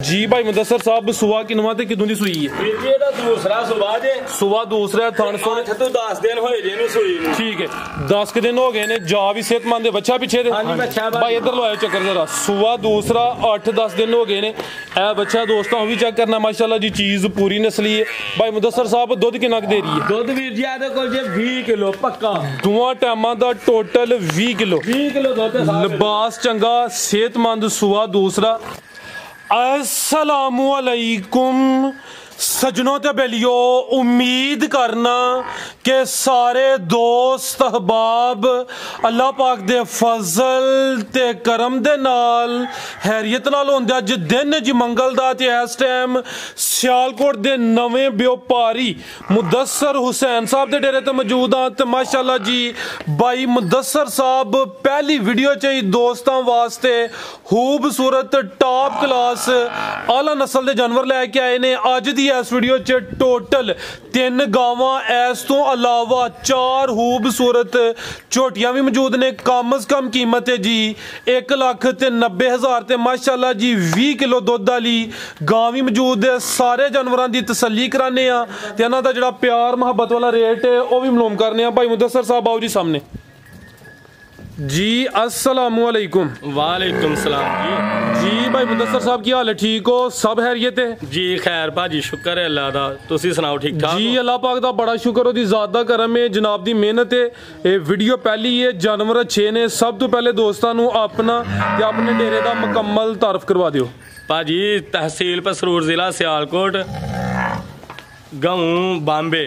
जी भाई मुदस्सर साहब सुबह किनवा ते किदों दी सूई है? ਇਹਦਾ ਦੂਸਰਾ ਸੁਬਾਹ ਜੇ सुबह दूसरा थन सोने 8 ਤੋਂ 10 ਦਿਨ ਹੋਏ ਜੇ ਇਹਨੂੰ ਸੂਈ ਨੂੰ। ठीक है 10 दिन हो गए ने जा भी सेहतमंद है बच्चा पीछे दे। हाँ जी, बच्चा भाई इधर लो आए चक्कर जरा सुबह दूसरा 8-10 दिन हो गए ने ए बच्चा दोस्तों भी चेक करना माशाल्लाह जी चीज पूरी नस्ली है। भाई मुदस्सर साहब दुध कितना दे रही है? ਦੁੱਧ ਵੀਰ ਜੀ ਇਹਦੇ ਕੋਲ ਜੇ 20 ਕਿਲੋ ਪੱਕਾ दोवां टाइमां दा टोटल 20 किलो 20 ਕਿਲੋ ਦੁੱਧ ਹੈ ਸਾਰਾ। लिबास चंगा सेहतमंद सुबह दूसरा। अस्सलामु अलैकुम सजनों ते बेलियो उम्मीद करना कि सारे दोस्त अहबाब अल्लाह पाक दे फजल ते करम दे नाल हैरियत नाल होंदे अज दिन जी मंगल दा ते इस टाइम सियालकोट दे नवें व्यापारी मुदस्सर हुसैन साहब दे डेरे ते मौजूद हां ते माशाल्लाह जी भाई मुदस्सर साहब पहली वीडियो च ही दोस्तां वास्ते खूबसूरत टॉप क्लास आला नस्ल दे जानवर लैके आए ने। अज दी इस वीडियो च टोटल 3 गावां इस तो अलावा 4 खूबसूरत झोटियां भी मौजूद ने। कम अज कम कीमत है जी 1,90,000 ते माशाल्लाह जी 20 किलो दुध वाली गां भी मौजूद है। सारे जानवरों की तसल्ली कराने ते इन्हां दा जिहड़ा प्यार मुहब्बत वाला रेट है वह भी मालूम करने। भाई मुदस्सर साहब आओ जी सामने जी। अस्सलामु अलैकुम। वालेकुम सलाम जी। जी भाई मुदस्सर साहब की हाल है? ठीक हो? सब हैरियत है जी खैर भाजी शुक्र है अल्लाह दा। तुसी सुनाओ ठीक ठाक जी? अल्लाह पाक दा बड़ा शुक्र ओदी ज़ात दा करम है जनाब दी मेहनत है। ये वीडियो पहली है जानवर अच्छे ने। सब तो पहले दोस्तों नू अपना ते अपने डेरे दा मुकम्मल तारफ करवा दियो। भाजी तहसील पसरूर जिला सियालकोट गाँव बांबे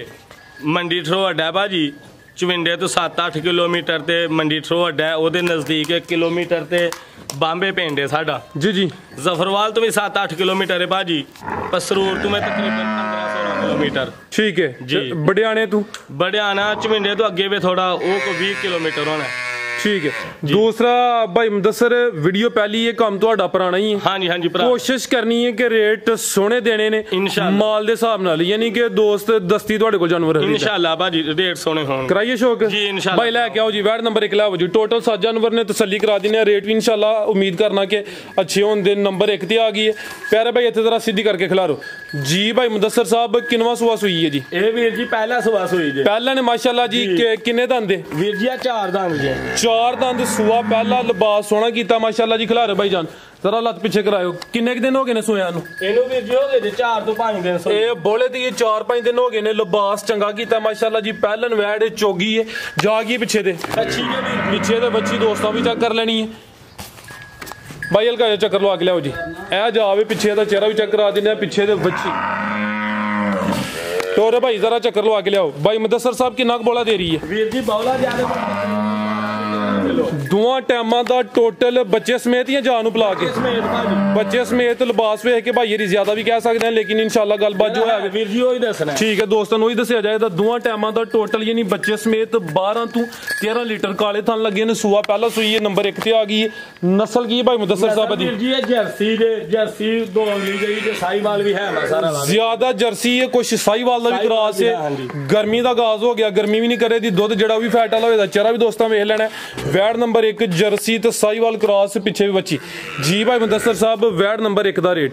मंडी ठरो अड्डा भाजी चविंडे तो 7-8 किलोमीटर ते मंडी ठरो अड्डा है ओदे नज़दीक 1 किलोमीटर ते बांबे पिंड है साडा। जी जी। जफरवाल तो भी 7-8 किलोमीटर है भाजी। पसरूर तो मैं तकरीबन 15-16 किलोमीटर। ठीक है जी। बड़ियाने तू बड़ियाना चविंडे तो अगे भी थोड़ा वो को 20 किलोमीटर होना है। ठीक है। दूसरा भाई मुदस्सर वीडियो पहली ये काम तो पुराना ही है। हाँ जी हाँ जी। कोशिश करनी है कि रेट सोने देने ने इंशाअल्लाह माल दे हिसाब नाल यानी कि दोस्त दस्ती ਤੁਹਾਡੇ ਕੋਲ जानवर इंशाअल्लाह भाजी रेट सोने होंगे। कराइए शौक जी इंशाअल्लाह। भाई लेके आओ जी वार्ड नंबर 1 लाओ जी। टोटल 7 जानवर ने तसल्ली करा दी ने। रेट भी इंशाअल्लाह उम्मीद करना कि अच्छे होंगे। नंबर 1 ते आ गई है प्यारे भाई इत्थे जरा सीधी करके खिलारो जी। भाई मुदस्सर साहब किनवा सुबह सुई है जी? ए वीर जी पहला सुबह सुई जी। पहला ने माशाल्लाह जी किन्ने दंद? वीर जी 4 दंद जी। 4 दंद सुबह पहला लिबास सोना कीता माशाल्लाह जी। खिलारो भाई जान जरा लत पीछे करायो। किन्ने दिन हो गए ने सोया नु? एनु वीर जी हो गए 4 तो 5 दिन सोए। ए बोले दी 4-5 दिन हो गए ने। लिबास चंगा कीता माशाल्लाह जी। पहलन वैड चोगी है जागी पीछे दे अच्छी है वीर पीछे दे बच्ची दोस्तों भी चेक कर लेनी है। भाई हल्का जा चक्कर लवा के लियाओ जी। ए जावे पीछे दा चेहरा भी चेक करा देने पीछे दे बच्ची तो भाई जरा चक्कर लवा के लियाओ। भाई मुदस्सर साहब कितना बोला दे रही है? वीर जी बौला ज्यादा दोवां टाइमां दा टोटल बच्चे समेत या जान पिला के? बच्चे समेत लिबास वेख के भाई ये ज्यादा भी कह सकते हैं लेकिन इंशाल्लाह गलबात जो है वीर जी वही दसना ठीक है दोस्तों वही दसिया जाएगा। दोवां टाइमां दा टोटल यानी बच्चे समेत 12 तो 13 लीटर काले थन लगे ने। सुबह पहला सुई है नंबर 1 ते आ गई है। नस्ल की भाई मुदस्सर साहब दी? वीर जी जर्सी 2 अंगली गई जे साहीवाल भी है सारा ज्यादा जर्सी है कुछ साहीवाल दा भी क्रॉस है। गर्मी दा आगाज हो गया गर्मी भी नहीं करे दी दुध जड़ा भी फैट वाला होएदा चेहरा भी दोस्तों वेख लेना। वैड नंबर 1 जर्सी ते साहीवाल क्रॉस पीछे भी बच्ची जी। भाई मुदस्सर साहब वैड नंबर 1 दा रेट?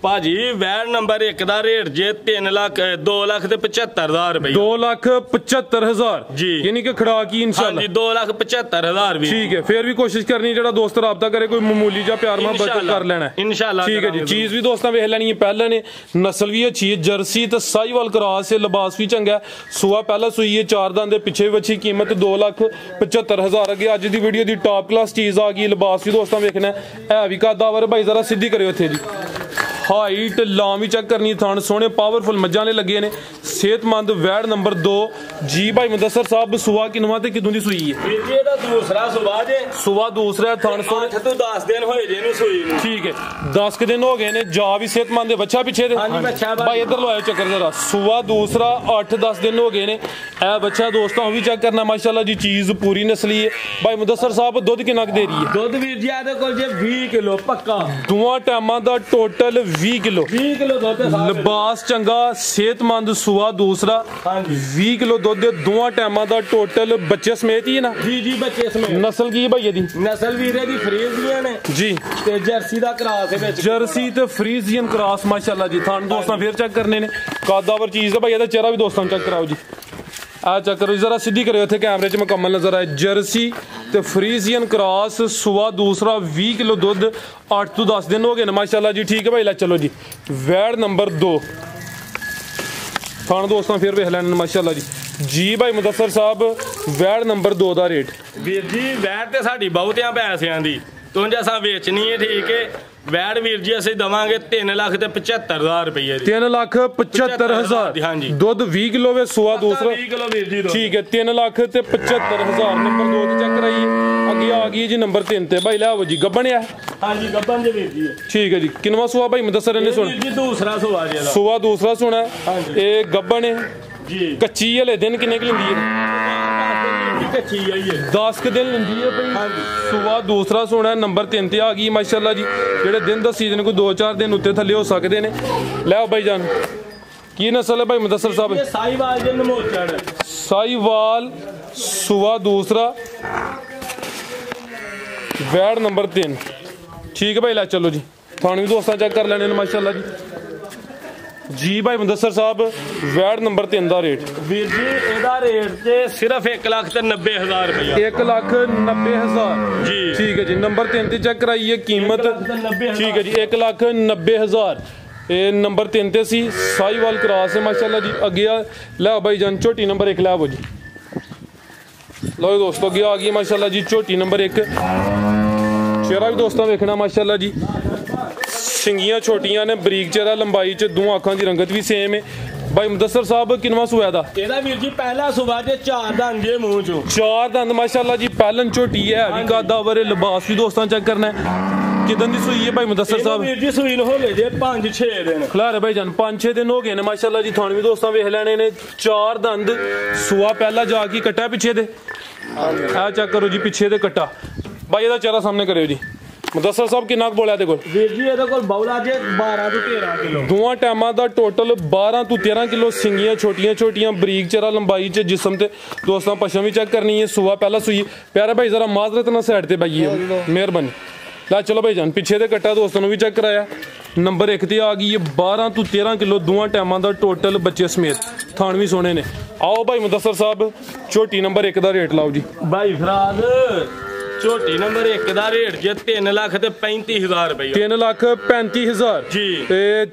भाजी वैड नंबर 1 दा रेट जे 2,75,000 रुपए। 2,75,000 जी यानी कि खड़ा की इंशाल्लाह जी 2,75,000 भी ठीक है। फिर भी कोशिश करनी जेड़ा दोस्त राब्ता करे कोई मामूली जा प्यार मोहब्बत कर लेना इंशाल्लाह ठीक है जी। चीज भी दोस्तों वेख लेनी है। पहले ने नस्ल भी अच्छी है जर्सी ते साहीवाल क्रॉस है लिबास भी चंगा है। सुबह पहला सुई है 4 दंद पिछे भी अच्छी कीमत 2,75,000 अगे अज दी वीडियो दी टॉप क्लास चीज आ गई। लिबास भी दोस्तों वेखना है भी कदावर भाई जरा सीधी करियो इत्थे जी। हाइट लाम भी चेक करनी थन सोने पावरफुल मज्जां ने लगे ने। सेहतमंद वैड नंबर 2 जी। भाई मुदस्सर साहब सुबह किनवा ते किदों दी सूई है? ਇਹਦਾ दूसरा सुबह जे। सुबह दूसरा थन सोने 8 ਤੋਂ 10 ਦਿਨ ਹੋਏ ਜੇ ਇਹਨੂੰ ਸੂਈ ਨੂੰ। ठीक है 10 दिन हो गए ने। जा भी सेहतमंद है बच्चा पीछे दे। हाँ जी बच्चा भाई इधर लो आए चक्कर जरा। सुबह दूसरा 8-10 दिन हो गए ने। ए बच्चा दोस्तों भी चेक करना माशाल्लाह जी चीज पूरी नस्ली है। भाई मुदस्सर साहब दुध कितना दे रही है? ਦੁੱਧ ਵੀਰ ਜੀ ਇਹਦੇ ਕੋਲ ਜੇ 20 ਕਿਲੋ ਪੱਕਾ। दोवां टाइमां दा टोटल 20 किलो। 20 ਕਿਲੋ ਦੁੱਧ ਹੈ। लिबास चंगा सेहतमंद सुबह ਸੁਆ ਦੂਸਰਾ हाँ जी 20 ਕਿਲੋ ਦੁੱਧ ਦੇ ਦੋਵਾਂ ਟਾਈਮਾਂ ਦਾ ਟੋਟਲ ਬੱਚੇ ਸਮੇਤ ਹੀ ਹੈ ਨਾ जी जी बच्चे समेत ਨਸਲ ਕੀ ਹੈ ਭਾਈ ਇਹਦੀ नस्ल वीरे दी फ्रीजियन है ਜੀ ते जर्सी दा क्रॉस है विच ਜਰਸੀ ਤੇ ਫਰੀਜ਼ੀਅਨ ਕ੍ਰਾਸ ਮਾਸ਼ਾਅੱਲਾ ਜੀ ਤੁਹਾਨੂੰ ਦੋਸਤਾਂ ਫੇਰ ਚੈੱਕ ਕਰਨੇ ਨੇ ਕਾਦਾਵਰ ਚੀਜ਼ ਹੈ ਭਾਈ ਇਹਦਾ ਚਿਹਰਾ ਵੀ ਦੋਸਤਾਂ ਨੂੰ ਚੈੱਕ ਕਰਾਓ ਜੀ ਆ ਚੈੱਕ ਕਰੋ ਜਰਾ ਸਿੱਧੀ ਕਰਿਓ ਇੱਥੇ ਕੈਮਰੇ 'ਚ ਮੁਕੰਮਲ ਨਜ਼ਰ ਆਏ ਜਰਸੀ ਤੇ ਫਰੀਜ਼ੀਅਨ ਕ੍ਰਾਸ ਸੁਆ ਦੂਸਰਾ 20 ਕਿਲੋ ਦੁੱਧ 8 ਤੋਂ 10 ਦਿਨ ਹੋ ਗਏ ਨੇ ਮਾਸ਼ਾਅੱਲਾ ਜੀ ਠੀਕ ਹੈ ਭਾਈ ਲੈ ਚਲੋ ਜੀ ਵੈੜ ਨੰਬਰ 2 ਤੁਹਾਨੂੰ ਦੋਸਤਾਂ ਫੇਰ ਵੇਖ ਲੈਣ ਮਾਸ਼ਾਅੱਲਾ ਜੀ ਭਾਈ ਮੁਦੱਸਰ ਸਾਹਿਬ ਵੈੜ ਨੰਬਰ 2 ਦਾ ਰੇਟ ਵੀਰ ਜੀ ਵੈਟ ਤੇ ਸਾਡੀ ਬਹੁਤਿਆਂ ਪੈਸਿਆਂ ਦੀ ਤੁੰਜ ਅਸਾਂ ਵੇਚਣੀ ਹੈ ਠੀਕ ਹੈ ਵੈਟ ਵੀਰ ਜੀ ਅਸੀਂ ਦਵਾਂਗੇ 3,75,000 ਰੁਪਏ ਦੀ 3,75,000 ਹਾਂਜੀ। ਦੁੱਧ 20 ਕਿਲੋ ਵੇ ਸੁਆ ਦੂਸਰਾ 20 ਕਿਲੋ ਵੀਰ ਜੀ ਠੀਕ ਹੈ 3,75,000 ਨੰਬਰ 2 ਤੇ ਚੈੱਕ ਕਰਾਈਏ ਅੱਗੇ ਆ ਗਈ ਜੀ ਨੰਬਰ 3 ਤੇ ਭਾਈ ਲਿਆਓ ਜੀ ਗੱਬਣ ਆ ਹਾਂਜੀ ਗੱਬਨ ਦੇ ਵੀਰ ਜੀ ਠੀਕ ਹੈ ਜੀ ਕਿੰਨਵਾ ਸੁਆ ਭਾਈ ਮੁਦੱਸਰ ਨੇ ਸੁਣ ਵੀਰ ਜੀ ਦੂਸਰਾ ਸੁਆ ਜੀ ਇਹਦਾ ਸੁਆ ਦੂਸਰਾ ਸੁਣਾ ਹਾਂਜੀ। ਇਹ ਗੱਬਣ ਹੈ ਜੀ ਕੱਚੀ ਹਲੇ ਦਿਨ ਕਿੰਨੇ ਕਿ ਲੈਂਦੀ ਹੈ ਕੱਚੀ ਆਈ ਹੈ 10 ਕੁ ਦਿਨ ਲੈਂਦੀ ਹੈ ਭਾਈ ਹਾਂਜੀ। ਸੁਆ ਦੂਸਰਾ ਸੁਣਾ ਨੰਬਰ 3 ਤੇ ਆ ਗਈ ਮਾਸ਼ਾਅੱਲਾ ਜੀ ਜਿਹੜੇ ਦਿਨ ਦਾ ਸੀਜ਼ਨ ਕੋਈ 2-4 ਦਿਨ ਉੱਤੇ ਥੱਲੇ ਹੋ ਸਕਦੇ ਨੇ ਲਿਆਓ ਭਾਈ ਜਾਨ ਕੀ ਨਸਲ ਹੈ ਭਾਈ ਮੁਦੱਸਰ ਸਾਹਿਬ ਇਹ ਸਾਈਵਾਲ ਦੇ ਨਮੋਚੜ ਸਾਈਵਾਲ ਸੁਆ ਦੂਸਰਾ ਵੈੜ ਨੰਬਰ 3 ਠੀਕ ਹੈ ਭਾਈ ਲੈ ਚਲੋ ਜੀ ਤੁਹਾਨੂੰ ਵੀ ਦੋਸਤਾਂ ਚੈੱਕ ਕਰ ਲੈਣੇ ਨੇ ਮਾਸ਼ਾਅੱਲਾ ਜੀ ਭਾਈ ਮੁਦੱਸਰ ਸਾਹਿਬ ਵੈੜ ਨੰਬਰ 3 ਦਾ ਰੇਟ ਵੀਰ ਜੀ ਇਹਦਾ ਰੇਟ ਤੇ ਸਿਰਫ 1,90,000 ਰੁਪਇਆ 1,90,000 ਜੀ ਠੀਕ ਹੈ ਜੀ ਨੰਬਰ 3 ਤੇ ਚੈੱਕ ਕਰਾਈਏ ਕੀਮਤ 1,90,000 ਠੀਕ ਹੈ ਜੀ 1,90,000 ਇਹ ਨੰਬਰ 3 ਤੇ ਸੀ ਸਾਈਵਾਲ ਕ੍ਰਾਸ ਹੈ ਮਾਸ਼ਾਅੱਲਾ ਜੀ ਅੱਗੇ ਆ ਲੈ ਭਾਈ ਜਾਨ ਝੋਟੀ ਨੰਬਰ 1 ਲੈ ਜੀ ਲਓ ਦੋਸਤੋ ਅੱਗੇ ਆ ਗਈ ਮਾਸ਼ਾਅੱਲਾ ਜੀ ਝੋਟੀ ਨੰਬਰ 1 ਚਿਹਰਾ ਵੀ ਦੋਸਤਾਂ ਵੇਖਣਾ ਮਾਸ਼ਾਅੱਲਾ ਜੀ ਸਿੰਗੀਆਂ ਛੋਟੀਆਂ ਨੇ ਬਰੀਕ ਚਿਹਰਾ ਲੰਬਾਈ ਚ ਦੋ ਅੱਖਾਂ ਦੀ ਰੰਗਤ ਵੀ ਸੇਮ ਹੈ ਭਾਈ ਮੁਦੱਸਰ ਸਾਹਿਬ ਕਿੰਨਵਾ ਸੂਆ ਦਾ ਇਹਦਾ ਵੀਰ ਜੀ ਪਹਿਲਾ ਸੁਬਾ ਜੇ 4 ਦੰਦ ਜੇ ਮੂੰਹ ਚੋਂ 4 ਦੰਦ ਮਾਸ਼ਾਅੱਲਾ ਜੀ ਪਹਿਲਨ ਝੋਟੀ ਹੈ ਵੀ ਕਾਦਾਵਰ ਲਿਬਾਸ ਵੀ ਦੋਸਤਾਂ ਚੈੱਕ ਕਰਨਾ ਹੈ ਕਿਦਾਂ ਦੀ ਸੂਈ ਹੈ ਭਾਈ ਮੁਦੱਸਰ ਸਾਹਿਬ ਵੀਰ ਜੀ ਸੂਈ ਨੂੰ ਹੋ ਗਏ ਜੇ 5-6 ਦਿਨ ਖਲਾਰੇ ਭਾਈ ਜਾਨ 5-6 ਦਿਨ ਹੋ ਗਏ ਨੇ ਮਾਸ਼ਾਅੱਲਾ ਜੀ ਤੁਹਾਨੂੰ ਵੀ ਦੋਸਤਾਂ ਵੇਖ ਲੈਣੇ ਨੇ 4 ਦੰਦ ਸੂਆ ਪਹਿਲਾ ਜਾ ਕੇ ਕੱਟਾ ਪਿੱਛੇ ਦੇ ਆ ਚੈੱਕ ਕਰੋ ਜੀ ਪਿੱਛੇ ਦੇ ਕੱਟਾ ਭਾਈ ਇਹਦਾ ਚਿਹਰਾ ਸਾਹਮਣੇ ਕਰਿਓ ਜੀ ਮੁਦੱਸਰ ਸਾਹਿਬ ਕਿੰਨਾ ਕੁ ਬੋਲਿਆ ਤੇ ਕੋਲ ਵੀਰ ਜੀ ਇਹਦੇ ਕੋਲ ਬੌਲਾ ਜੇ 12 ਤੋਂ 13 ਕਿਲੋ ਦੋਵਾਂ ਟਾਈਮਾਂ ਦਾ ਟੋਟਲ 12 ਤੋਂ 13 ਕਿਲੋ ਸਿੰਗੀਆਂ ਛੋਟੀਆਂ ਛੋਟੀਆਂ ਬਰੀਕ ਚਿਹਰਾ ਲੰਬਾਈ ਚ ਜਿਸਮ ਤੇ ਦੋਸਤਾਂ ਪਸ਼ਮ ਵੀ ਚੈੱਕ ਕਰਨੀ ਹੈ ਸੂਆ ਪਹਿਲਾ ਸੂਈ ਪਿਆਰਾ ਭਾਈ ਜ਼ਰਾ ਮਾਜ਼ਰਤ ਨਾਲ ਸਾਈਡ ਤੇ ਬਾਈਏ ਮਿਹਰਬਾਨੀ ਲੈ ਚਲੋ ਭਾਈ ਜਾਨ ਪਿੱਛੇ ਦੇ ਕੱਟਾ ਦੋਸਤਾਂ ਨੂੰ ਵੀ ਚੈੱਕ ਕਰਾਇਆ ਨੰਬਰ 1 ਤੇ ਆ ਗਈ ਹੈ 12 ਤੋਂ 13 ਕਿਲੋ ਦੋਵਾਂ ਟਾਈਮਾਂ ਦਾ ਟੋਟਲ ਬੱਚੇ ਸਮੇਤ ਥਾਣ ਵੀ ਸੋਹਣੇ ਨੇ ਆਓ ਭਾਈ ਮੁਦੱਸਰ ਸਾਹਿਬ ਝੋਟੀ ਨੰਬਰ 1 ਦਾ ਰੇਟ ਲਾਓ ਜੀ ਭਾਈ ਫਰਾਜ਼ ਝੋਟੀ ਨੰਬਰ 1 ਦਾ ਰੇਟ ਜੇ 3,35,000 ਰੁਪਏ 3,35,000 ਜੀ ਤੇ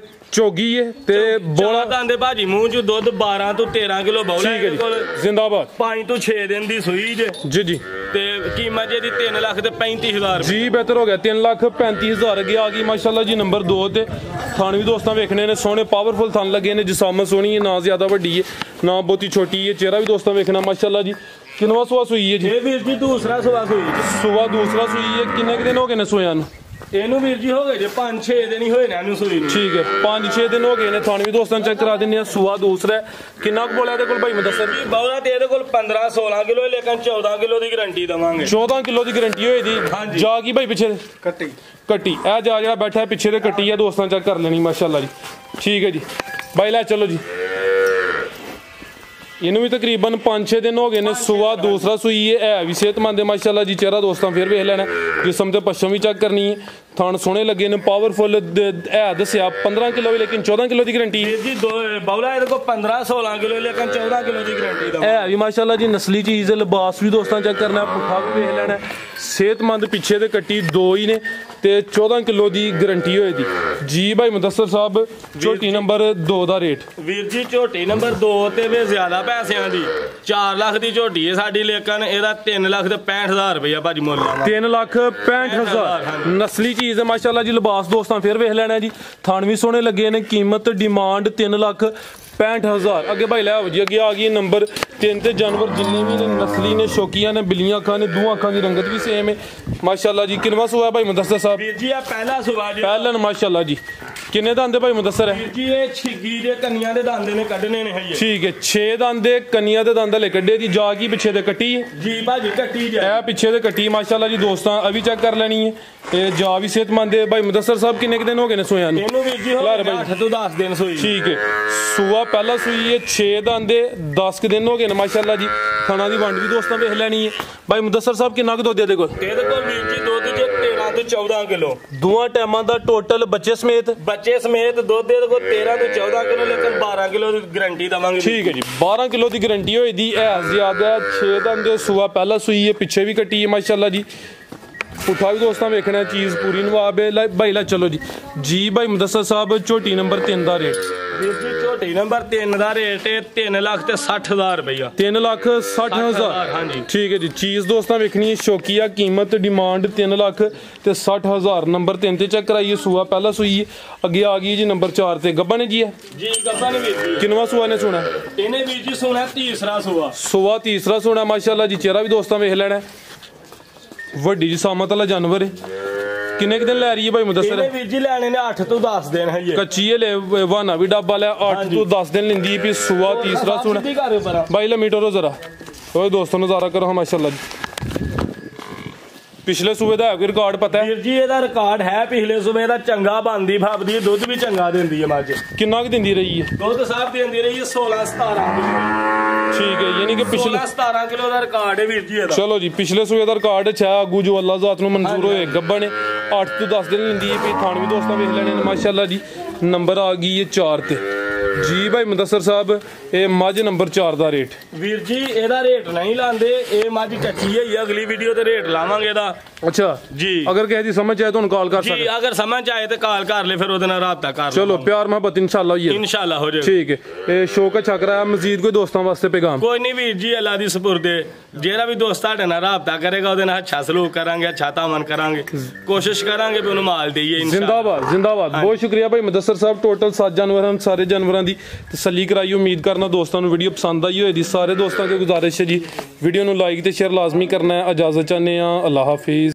ਚੋਗੀ ਹੈ ਤੇ ਬੋਲਾ ਦੰਦੇ ਭਾਜੀ ਮੂੰਹ ਚ ਦੁੱਧ 12 ਤੋਂ 13 ਕਿਲੋ ਬੌਲਾ ਠੀਕ ਹੈ ਇਹਦੇ ਕੋਲ ਜੀ ਜ਼ਿੰਦਾਬਾਦ 5 ਤੋਂ 6 ਦਿਨ ਦੀ ਸੂਈ ਜੇ ਜੀ ਜੀ ਤੇ ਕੀਮਤ ਜਿਹਦੀ 3,35,000 ਜੀ ਬਿਹਤਰ ਹੋ ਗਿਆ 3,35,000 ਅੱਗੇ ਆ ਗਈ ਮਾਸ਼ਾਅੱਲਾ ਜੀ ਨੰਬਰ 2 ਤੇ ਥਣ ਵੀ ਦੋਸਤਾਂ ਵੇਖਣੇ ਨੇ ਸੋਹਣੇ ਪਾਵਰਫੁਲ ਥਣ ਲੱਗੇ ਨੇ ਜਿਸਾਮਤ ਸੋਹਣੀ ਹੈ ਨਾ ਜ਼ਿਆਦਾ ਵੱਡੀ ਹੈ ਨਾ ਬਹੁਤੀ ਛੋਟੀ ਹੈ ਚਿਹਰਾ ਵੀ ਦੋਸਤਾਂ ਵੇਖਣਾ ਮਾਸ਼ਾਅੱਲਾ ਜੀ ਕਿੰਨਵਾ ਸੂਆ ਸੂਈ ਹੈ ਜੀ ਇਹ ਵੀਰ ਜੀ ਦੂਸਰਾ ਸੁਆ ਸੂਈ ਸੂਆ ਦੂਸਰਾ ਸੂਈ ਹੈ ਕਿੰਨੇ ਕੁ ਦਿਨ ਹੋ ਗਏ ਨੇ ਸੂਆਂ ਨੂੰ ਇਹਨੂੰ ਵੀਰ ਜੀ ਹੋ ਗਏ ਜੇ 5-6 ਦਿਨ ਹੀ ਹੋਏ ਨੇ ਇਹਨੂੰ ਸੂਈ ਨੂੰ ਠੀਕ ਹੈ 5-6 ਦਿਨ ਹੋ ਗਏ ਨੇ ਥਣ ਵੀ ਦੋਸਤਾਂ ਚੈੱਕ ਕਰਾ ਦਿੰਦੇ ਆ ਸੂਆ ਦੂਸਰਾ ਕਿੰਨਾ ਕੁ ਬੋਲਿਆ ਇਹਦੇ ਕੋਲ ਭਾਈ ਮੁਦੱਸਰ ਬੌਲਾ ਤੇ ਇਹਦੇ ਕੋਲ 15-16 ਕਿਲੋ ਲੇਕਿਨ 14 ਕਿਲੋ ਦੀ ਗਾਰੰਟੀ ਦਵਾਂਗੇ 14 ਕਿਲੋ ਦੀ ਗਾਰੰਟੀ ਹੋਈ ਦੀ ਹਾਂਜੀ। ਜਾ ਕੀ ਭਾਈ ਪਿੱਛੇ ਕੱਟੀ ਕੱਟੀ ਇਹ ਜਾ ਜਿਹੜਾ ਬੈਠਾ ਹੈ ਪਿੱਛੇ ਦੇ ਕੱਟੀ ਆ ਦੋਸਤਾਂ ਚੈੱਕ ਕਰ ਲੈਣੀ ਮਾਸ਼ਾਅੱਲਾ ਜੀ ਠੀਕ ਹੈ ਜੀ ਬਾਈ ਲੈ ਚਲੋ ਜੀ ਇਹਨੂੰ ਵੀ ਤਕਰੀਬਨ 5-6 ਦਿਨ ਹੋ ਗਏ ਨੇ ਸੂਆ ਦੂਸਰਾ ਸੂਈ ਹੈ ਵੀ ਸਿਹਤਮੰਦ ਹੈ ਮਾਸ਼ਾਅੱਲਾ ਜੀ ਚਿਹਰਾ ਦੋਸਤਾਂ ਫਿਰ ਵੇਖ ਲੈਣਾ ਜਿਸਮ ਤੇ ਪਸ਼ਮ ਵੀ ਚੈੱਕ ਕਰਨੀ ਹੈ ਥਣ ਸੋਹਣੇ ਲੱਗੇ ਨੇ ਪਾਵਰਫੁਲ ਹੈ ਦੱਸਿਆ 15 ਕਿਲੋ ਵੀ ਲੇਕਿਨ 14 ਕਿਲੋ ਦੀ ਗਾਰੰਟੀ ਜੀ ਬੌਲਾ ਇਹਦੇ ਕੋਲ 15-16 ਕਿਲੋ ਲੇਕਿਨ 14 ਕਿਲੋ ਦੀ ਗਾਰੰਟੀ ਦਵਾਂਗੇ ਹੈ ਵੀ ਮਾਸ਼ਾਅੱਲਾ ਜੀ ਨਸਲੀ ਚੀਜ਼ ਲਿਬਾਸ ਵੀ ਦੋਸਤਾਂ ਚੈੱਕ ਕਰਨਾ ਪੁੱਠਾ ਵੀ ਵੇਖ ਲੈਣਾ ਸਿਹਤਮੰਦ ਪਿੱਛੇ ਦੇ ਕੱਟੀ 2 ਹੀ ਨੇ ਤੇ 14 ਕਿਲੋ ਦੀ ਗਾਰੰਟੀ ਹੋਏ ਦੀ ਜੀ ਭਾਈ ਮੁਦੱਸਰ ਸਾਹਿਬ ਝੋਟੀ ਨੰਬਰ 2 ਦਾ ਰੇਟ ਵੀਰ ਜੀ ਝੋਟੀ ਨੰਬਰ 2 ਤੇ ਵੀ ਜ਼ਿਆਦਾ ਪੈਸਿਆਂ ਦੀ 4 ਲੱਖ ਦੀ ਝੋਟੀ ਹੈ ਸਾਡੀ ਲੇਕਿਨ ਇਹਦਾ 3,65,000 ਰੁਪਇਆ ਭਾਜੀ ਮੁੱਲ ਲਾਵਾਂ 3,65,000 ਨਸਲੀ ਚੀਜ਼ ਹੈ ਮਾਸ਼ਾਅੱਲਾ ਜੀ ਲਿਬਾਸ ਦੋਸਤਾਂ ਫਿਰ ਵੇਖ ਲੈਣਾ ਜੀ ਥਣ ਵੀ ਸੋਹਣੇ ਲੱਗੇ ਨੇ ਕੀਮਤ ਡਿਮਾਂਡ 3,65,000 ਅੱਗੇ ਭਾਈ ਲੈ ਆਓ ਜੀ ਅੱਗੇ ਆ ਗਈ ਨੰਬਰ 3 ਤੇ ਜਾਨਵਰ ਜਿੰਨੇ ਵੀ ਨੇ ਨਸਲੀ ਨੇ ਸ਼ੌਕੀਆਂ ਨੇ ਬਿੱਲੀਆਂ ਅੱਖਾਂ ਨੇ ਦੋ ਅੱਖਾਂ ਦੀ ਰੰਗਤ ਵੀ ਸੇਮ ਹੈ ਮਾਸ਼ਾਅੱਲਾ ਜੀ ਕਿੰਨਵਾ ਸੂਆ ਭਾਈ ਮੁਦੱਸਰ ਸਾਹਿਬ ਵੀਰ ਜੀ ਆ ਪਹਿਲਾ ਸੁਬਾ ਜੀ ਪਹਿਲਨ ਮਾਸ਼ਾਅੱਲਾ ਜੀ किन्ने दंद भाई मुदस्सर है जी ये छिगी दे कन्नियां दे दंद ने कड्ढने ने है ये ठीक है 6 दंद कन्नियां दे दंद ले कड्ढे दी जा की पीछे दे कट्टी है जी भाजी कट्टी जाए ए पीछे दे कट्टी माशाल्लाह जी दोस्तों अभी चेक कर लेनी है ये जा भी सेहतमंद है भाई मुदस्सर साहब किन्ने दिन हो गए ने सोया इनु वीर जी हो 8 ਤੋਂ 10 दिन सोई ठीक है सुआ पहला सुई है 6 दंद 10 दिन हो गए ने माशाल्लाह जी खाना दी वंड भी दोस्तों देख लेनी है भाई मुदस्सर साहब किन्ना क दुध देखो ਇਹਦੇ ਕੋਲ ਵੀਰ ਜੀ ਦੁੱਧ ਜੇ 13 ਤੋਂ 14 ਕਿਲੋ दोवां टाइमां दा टोटल बच्चे समेत ਬੱਚੇ ਸਮੇਤ ਦੁੱਧ ਇਹਦੇ ਕੋਲ 13 ਤੋਂ 14 ਕਿਲੋ ਲੇਕਿन 12 ਕਿਲੋ ਦੀ ਗਾਰੰਟੀ ਦਵਾਂਗੇ ठीक है जी 12 किलो की गारंटी होई दी है ज्यादा 6 दंद सुआ पहला सुई है पीछे भी कट्टी है माशाल्लाह जी पुठा भी दोस्तों वेखना चीज पूरी नवाब है भाई ला चलो जी भाई मुदस्सर साहब झोटी नंबर 3 का रेट ਵੀਰ ਜੀ ਝੋਟੀ ਨੰਬਰ 3 ਦਾ ਰੇਟ ਹੈ 3,60,000 ਰੁਪਇਆ 3,60,000 हाँ जी ठीक है जी चीज दोस्तों वेखनी है शौकिया कीमत डिमांड 3,60,000 नंबर 3 ते चेक कराइए सुआ पहला सुई है अगे आ गई जी नंबर 4 ते गब्बा ने जी है जी गब्बा ने ਵੀਰ ਜੀ किनवा सुआ ने सुना ਇਹਨੇ ਵੀਰ ਜੀ ਸੁਣਾ ਤੀਸਰਾ ਸੁਆ सुआ तीसरा सुना माशाल्लाह जी चेहरा भी दोस्तों वेख लेना ਵੱਡੀ ਜੀ ਸਾਮਤ ਵਾਲਾ ਜਾਨਵਰ ਹੈ ਕਿੰਨੇ ਕੁ ਦਿਨ ਲੈ ਰਹੀ ਹੈ ਭਾਈ ਮੁਦੱਸਰ ਇਹਨੇ ਵੀਰ ਜੀ ਲੈਣੇ ਨੇ 8 ਤੋਂ 10 ਦਿਨ ਹੈ ਇਹ ਕੱਚੀ ਹੈ ਲੈ ਵਾਨਾ ਵੀ ਡੱਬਾ ਲਿਆ 8 ਤੋਂ 10 दिन लेंदी भी सुआ तीसरा सुना ਸਿੱਧੀ ਕਰ ਪਰ भाई ला मीटरो जरा ओए दोस्तों नजारा करो माशाल्लाह जी पिछले सूबे ਦਾ ਕੋਈ ਰਿਕਾਰਡ ਪਤਾ ਹੈ ਵੀਰ ਜੀ ਇਹਦਾ ਰਿਕਾਰਡ ਹੈ ਪਿਛਲੇ ਸੂਬੇ ਦਾ ਚੰਗਾ ਬਣਦੀ ਫੱਬਦੀ ਦੁੱਧ ਵੀ ਚੰਗਾ ਦਿੰਦੀ ਹੈ ਮੱਝ ਕਿੰਨਾ ਕੁ ਦਿੰਦੀ ਰਹੀ ਹੈ ਦੁੱਧ ਸਾਹਿਬ ਦਿੰਦੀ ਰਹੀ ਹੈ 16-17 ਕਿਲੋ ठीक है यानी कि पिछले 16-17 ਕਿਲੋ ਦਾ ਰਿਕਾਰਡ ਹੈ ਵੀਰ ਜੀ ਇਹਦਾ चलो जी पिछले सूबे ਦਾ ਰਿਕਾਰਡ ਅੱਛਾ ਆਗੂ ਜੋ ਅੱਲਾਹ ਜ਼ਾਤ ਨੂੰ ਮਨਜ਼ੂਰ ਹੋਏ ਗੱਬਾ ਨੇ 8 ਤੋਂ 10 ਦਿਨ ਲੈਂਦੀ ਹੈ ਵੀ ਥਾਣ ਵੀ ਦੋਸਤਾਂ ਵੇਖ ਲੈਣੇ ਨੇ ਮਾਸ਼ਾਅੱਲਾ ਜੀ ਨੰਬਰ ਆ ਗਈ ਹੈ 4 ਤੇ ਜੀ ਭਾਈ ਮੁਦੱਸਰ ਸਾਹਿਬ ਇਹ ਮੱਝ ਨੰਬਰ 4 ਦਾ ਰੇਟ ਵੀਰ ਜੀ ਇਹਦਾ ਰੇਟ ਨਹੀਂ ਲਾਂਦੇ ਇਹ ਮੱਝ ਕੱਚੀ ਹੈ ਅਗਲੀ ਵੀਡੀਓ ਤੇ ਰੇਟ ਲਾਵਾਂਗੇ ਇਹਦਾ अच्छा जी अगर किसी समझ आए तो कॉल कर जी सकते अगर समझ आए तो कॉल कर ले फिर ਉਹਦੇ ਨਾਲ ਰਾਬਤਾ ਕਰ चलो प्यार मोहब्बत इंशाल्लाह होइए इंशाल्लाह हो जाएगा ठीक है शौक अच्छा कराया मजीद कोई दोस्तों वास्ते पैगाम ਕੋਈ ਨਹੀਂ ਵੀਰ ਜੀ ਅੱਲਾ ਦੀ ਸਪੁਰਦ ਜਿਹੜਾ ਵੀ ਦੋਸਤ ਸਾਡੇ ਨਾਲ ਰਾਬਤਾ ਕਰੇਗਾ ਉਹਦੇ ਨਾਲ ਅੱਛਾ ਸਲੂਕ ਕਰਾਂਗੇ ਅੱਛਾ ਤਾਮਨ ਕਰਾਂਗੇ ਕੋਸ਼ਿਸ਼ ਕਰਾਂਗੇ ਵੀ ਉਹਨੂੰ ਮਾਲ ਦੇਈਏ जिंदाबाद जिंदाबाद बहुत शुक्रिया भाई मुदस्सर साहब टोटल 7 जानवर हैं सारे जानवरों की तसल्ली कराई उम्मीद करना दोस्तों को वीडियो पसंद आई होगी सारे दोस्तों की गुजारिश है जी वीडियो को लाइक तो शेयर लाजमी करना है इजाजत चाहते हैं अल्लाह हाफिज।